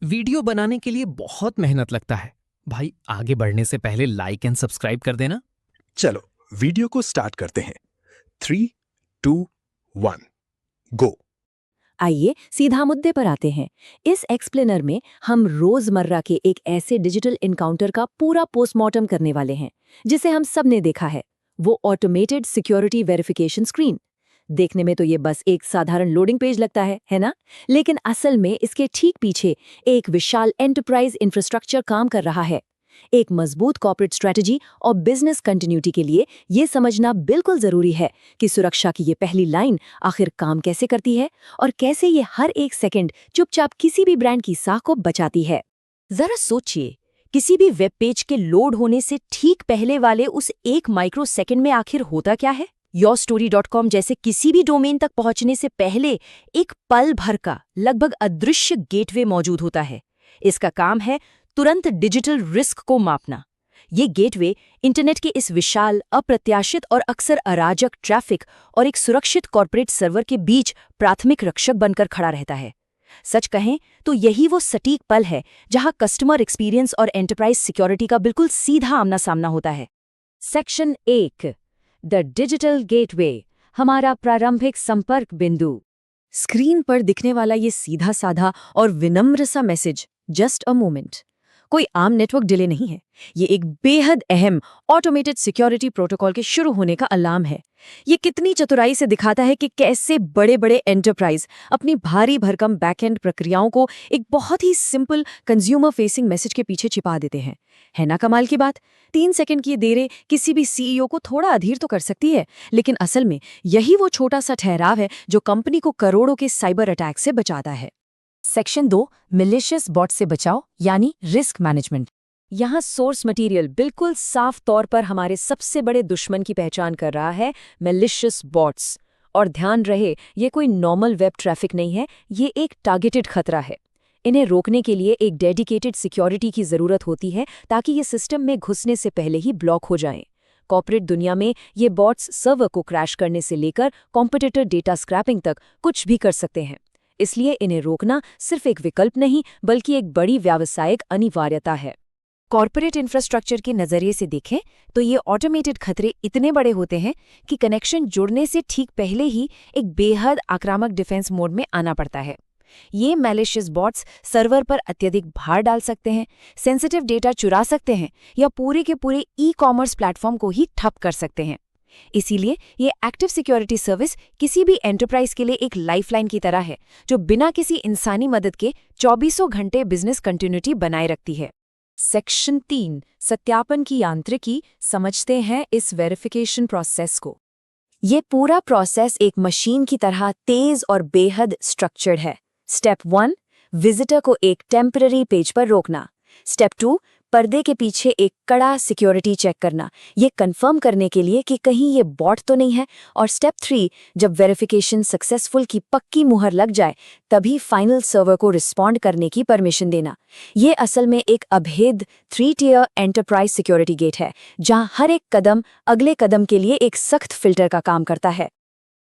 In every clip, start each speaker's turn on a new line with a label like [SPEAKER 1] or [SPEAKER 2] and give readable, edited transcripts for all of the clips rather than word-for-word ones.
[SPEAKER 1] Video बनाने के लिए बहुत मेहनत लगता है। भाई आगे बढ़ने से पहले लाइक एंड सब्सक्राइब कर देना।
[SPEAKER 2] चलो वीडियो को स्टार्ट करते हैं। 3, 2, 1 गो।
[SPEAKER 3] आइए सीधा मुद्दे पर आते हैं। इस एक्सप्लेनर में हम रोजमर्रा के एक ऐसे डिजिटल इनकाउंटर का पूरा पोस्टमार्टम करने वाले हैं जिसे हम सब ने देखा है, वो ऑटोमेटेड सिक्योरिटी वेरिफिकेशन स्क्रीन। देखने में तो ये बस एक साधारण लोडिंग पेज लगता है ना? लेकिन असल में इसके ठीक पीछे एक विशाल एंटरप्राइज इंफ्रास्ट्रक्चर काम कर रहा है। एक मजबूत कॉर्पोरेट स्ट्रेटजी और बिजनेस कंटिन्यूटी के लिए ये समझना बिल्कुल जरूरी है कि सुरक्षा की ये पहली लाइन आखिर काम कैसे करती है और कैसे ये हर एक सेकंड चुपचाप किसी भी ब्रांड की साख को बचाती है। जरा सोचिए, किसी भी वेब पेज के लोड होने से ठीक पहले वाले उस एक माइक्रो सेकंड में आखिर होता क्या है? yourstory.com जैसे किसी भी डोमेन तक पहुंचने से पहले एक पल भर का लगभग अदृश्य गेटवे मौजूद होता है। इसका काम है तुरंत डिजिटल रिस्क को मापना। ये गेटवे इंटरनेट के इस विशाल, अप्रत्याशित और अक्सर अराजक ट्रैफिक और एक सुरक्षित कॉर्पोरेट सर्वर के बीच प्राथमिक रक्षक बनकर खड़ा रहता है। सच कहें तो यही वो सटीक पल है जहां कस्टमर एक्सपीरियंस और एंटरप्राइज सिक्योरिटी का बिल्कुल सीधा आमना सामना होता है। सेक्शन 1, द डिजिटल गेटवे, हमारा प्रारंभिक संपर्क बिंदु। स्क्रीन पर दिखने वाला ये सीधा साधा और विनम्र सा मैसेज, जस्ट अ मोमेंट, कोई आम नेटवर्क डिले नहीं है। ये एक बेहद अहम ऑटोमेटेड सिक्योरिटी प्रोटोकॉल के शुरू होने का अलार्म है। ये कितनी चतुराई से दिखाता है कि कैसे बड़े बड़े एंटरप्राइज अपनी भारी भरकम बैकएंड प्रक्रियाओं को एक बहुत ही सिंपल कंज्यूमर फेसिंग मैसेज के पीछे छिपा देते हैं। है ना कमाल की बात? 3 सेकंड की देरी किसी भी सीईओ को थोड़ा अधीर तो कर सकती है, लेकिन असल में यही वो छोटा सा ठहराव है जो कंपनी को करोड़ों के साइबर अटैक से बचाता है। सेक्शन 2, मिलिशियस बॉट से बचाओ यानी रिस्क मैनेजमेंट। यहाँ सोर्स मटेरियल बिल्कुल साफ तौर पर हमारे सबसे बड़े दुश्मन की पहचान कर रहा है, मिलिशियस बॉट्स। और ध्यान रहे, ये कोई नॉर्मल वेब ट्रैफिक नहीं है, ये एक टारगेटेड खतरा है। इन्हें रोकने के लिए एक डेडिकेटेड सिक्योरिटी की जरूरत होती है ताकि ये सिस्टम में घुसने से पहले ही ब्लॉक हो जाएं। कॉर्पोरेट दुनिया में ये बॉट्स सर्वर को क्रैश करने से लेकर कॉम्पिटिटर डेटा स्क्रैपिंग तक कुछ भी कर सकते हैं। इसलिए इन्हें रोकना सिर्फ एक विकल्प नहीं बल्कि एक बड़ी व्यावसायिक अनिवार्यता है। कॉर्पोरेट इंफ्रास्ट्रक्चर के नजरिए से देखें तो ये ऑटोमेटेड खतरे इतने बड़े होते हैं कि कनेक्शन जुड़ने से ठीक पहले ही एक बेहद आक्रामक डिफेंस मोड में आना पड़ता है। ये मैलिशियस बॉट्स सर्वर पर अत्यधिक भार डाल सकते हैं, सेंसिटिव डेटा चुरा सकते हैं या पूरे के पूरे ई-कॉमर्स प्लेटफॉर्म को ही ठप कर सकते हैं। इसीलिए ये एक्टिव सिक्योरिटी सर्विस किसी भी एंटरप्राइज के लिए एक लाइफलाइन की तरह है जो बिना किसी इंसानी मदद के 24 घंटे बिजनेस कंटिन्यूटी बनाए रखती है। सेक्शन 3, सत्यापन की यांत्रिकी, समझते हैं इस वेरिफिकेशन प्रोसेस को। ये पूरा प्रोसेस एक मशीन की तरह तेज और बेहद स्ट्रक्चर्ड है। स्टेप 1, विजिटर को एक टेम्पररी पेज पर रोकना। स्टेप 2, पर्दे के पीछे एक कड़ा सिक्योरिटी चेक करना, ये कंफर्म करने के लिए कि कहीं ये बॉट तो नहीं है। और स्टेप 3, जब वेरिफिकेशन सक्सेसफुल की पक्की मुहर लग जाए तभी फाइनल सर्वर को रिस्पॉन्ड करने की परमिशन देना। ये असल में एक अभेद 3 टियर एंटरप्राइज सिक्योरिटी गेट है जहां हर एक कदम अगले कदम के लिए एक सख्त फिल्टर का काम करता है।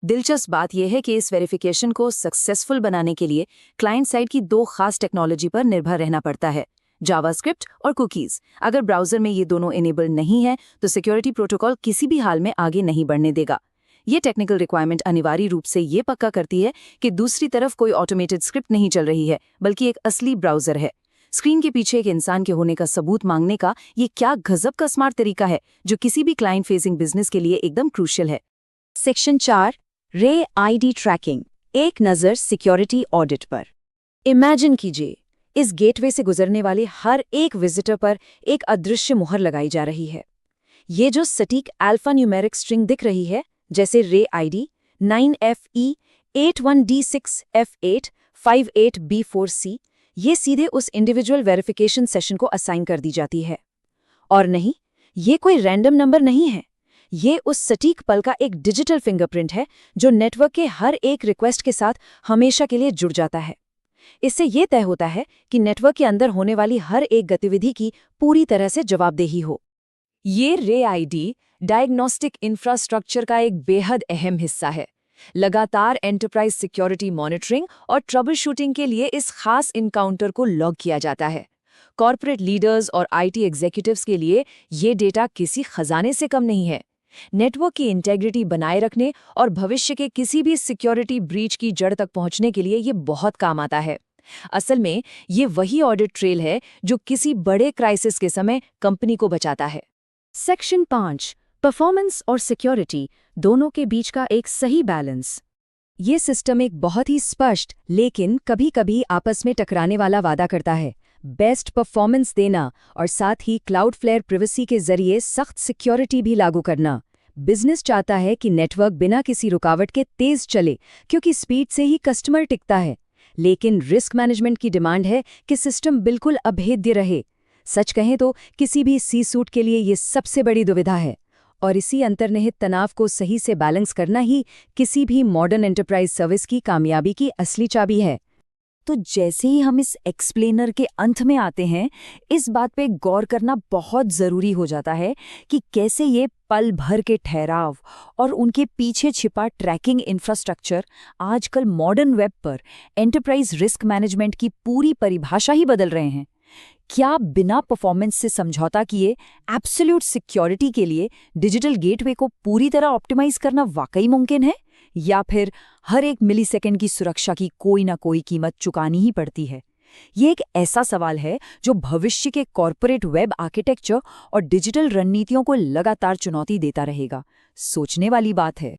[SPEAKER 3] दिलचस्प बात यह है कि इस वेरिफिकेशन को सक्सेसफुल बनाने के लिए क्लाइंट साइड की 2 खास टेक्नोलॉजी पर निर्भर रहना पड़ता है, जावास्क्रिप्ट और कुकीज। अगर ब्राउजर में ये दोनों इनेबल नहीं है तो सिक्योरिटी प्रोटोकॉल किसी भी हाल में आगे नहीं बढ़ने देगा। ये टेक्निकल रिक्वायरमेंट अनिवार्य रूप से ये पक्का करती है कि दूसरी तरफ कोई ऑटोमेटेड स्क्रिप्ट नहीं चल रही है बल्कि एक असली ब्राउजर है। स्क्रीन के पीछे एक इंसान के होने का सबूत मांगने का ये क्या गजब का स्मार्ट तरीका है जो किसी भी क्लाइंट फेसिंग बिजनेस के लिए एकदम क्रूशियल है। सेक्शन 4, रे आईडी ट्रैकिंग, एक नज़र सिक्योरिटी ऑडिट पर। इमेजिन कीजिए, इस गेटवे से गुजरने वाले हर एक विजिटर पर एक अदृश्य मुहर लगाई जा रही है। ये जो सटीक अल्फा न्यूमेरिक स्ट्रिंग दिख रही है, जैसे रे आईडी 9FE81D6F858B4C, ये सीधे उस इंडिविजुअल वेरिफिकेशन सेशन को असाइन कर दी जाती है। और नहीं, ये कोई रैंडम नंबर नहीं है, ये उस सटीक पल का एक डिजिटल फिंगरप्रिंट है जो नेटवर्क के हर एक रिक्वेस्ट के साथ हमेशा के लिए जुड़ जाता है। इससे ये तय होता है कि नेटवर्क के अंदर होने वाली हर एक गतिविधि की पूरी तरह से जवाबदेही हो। ये रे आईडी डायग्नोस्टिक इंफ्रास्ट्रक्चर का एक बेहद अहम हिस्सा है। लगातार एंटरप्राइज सिक्योरिटी मॉनिटरिंग और ट्रबल शूटिंग के लिए इस खास इनकाउंटर को लॉग किया जाता है। कॉर्पोरेट लीडर्स और आईटी एग्जीक्यूटिव्स के लिए ये डेटा किसी खजाने से कम नहीं है। नेटवर्क की इंटेग्रिटी बनाए रखने और भविष्य के किसी भी सिक्योरिटी ब्रीच की जड़ तक पहुंचने के लिए ये बहुत काम आता है। असल में ये वही ऑडिट ट्रेल है जो किसी बड़े क्राइसिस के समय कंपनी को बचाता है। सेक्शन 5, परफॉर्मेंस और सिक्योरिटी दोनों के बीच का एक सही बैलेंस। ये सिस्टम एक बहुत ही स्पष्ट लेकिन कभी-कभी आपस में टकराने वाला वादा करता है। बेस्ट परफॉर्मेंस देना और साथ ही क्लाउडफ्लेयर प्रिवेसी के जरिए सख्त सिक्योरिटी भी लागू करना। बिजनेस चाहता है कि नेटवर्क बिना किसी रुकावट के तेज चले क्योंकि स्पीड से ही कस्टमर टिकता है। लेकिन रिस्क मैनेजमेंट की डिमांड है कि सिस्टम बिल्कुल अभेद्य रहे। सच कहें तो किसी भी सी सूट के लिए ये सबसे बड़ी दुविधा है और इसी अंतर्निहित तनाव को सही से बैलेंस करना ही किसी भी मॉडर्न एंटरप्राइज सर्विस की कामयाबी की असली चाबी है। तो जैसे ही हम इस एक्सप्लेनर के अंत में आते हैं, इस बात पे गौर करना बहुत ज़रूरी हो जाता है कि कैसे ये पल भर के ठहराव और उनके पीछे छिपा ट्रैकिंग इंफ्रास्ट्रक्चर आजकल मॉडर्न वेब पर एंटरप्राइज रिस्क मैनेजमेंट की पूरी परिभाषा ही बदल रहे हैं। क्या बिना परफॉर्मेंस से समझौता किए एब्सोल्यूट सिक्योरिटी के लिए डिजिटल गेटवे को पूरी तरह ऑप्टिमाइज करना वाकई मुमकिन है, या फिर हर एक मिलीसेकंड की सुरक्षा की कोई ना कोई कीमत चुकानी ही पड़ती है? ये एक ऐसा सवाल है जो भविष्य के कॉर्पोरेट वेब आर्किटेक्चर और डिजिटल रणनीतियों को लगातार चुनौती देता रहेगा। सोचने वाली बात है।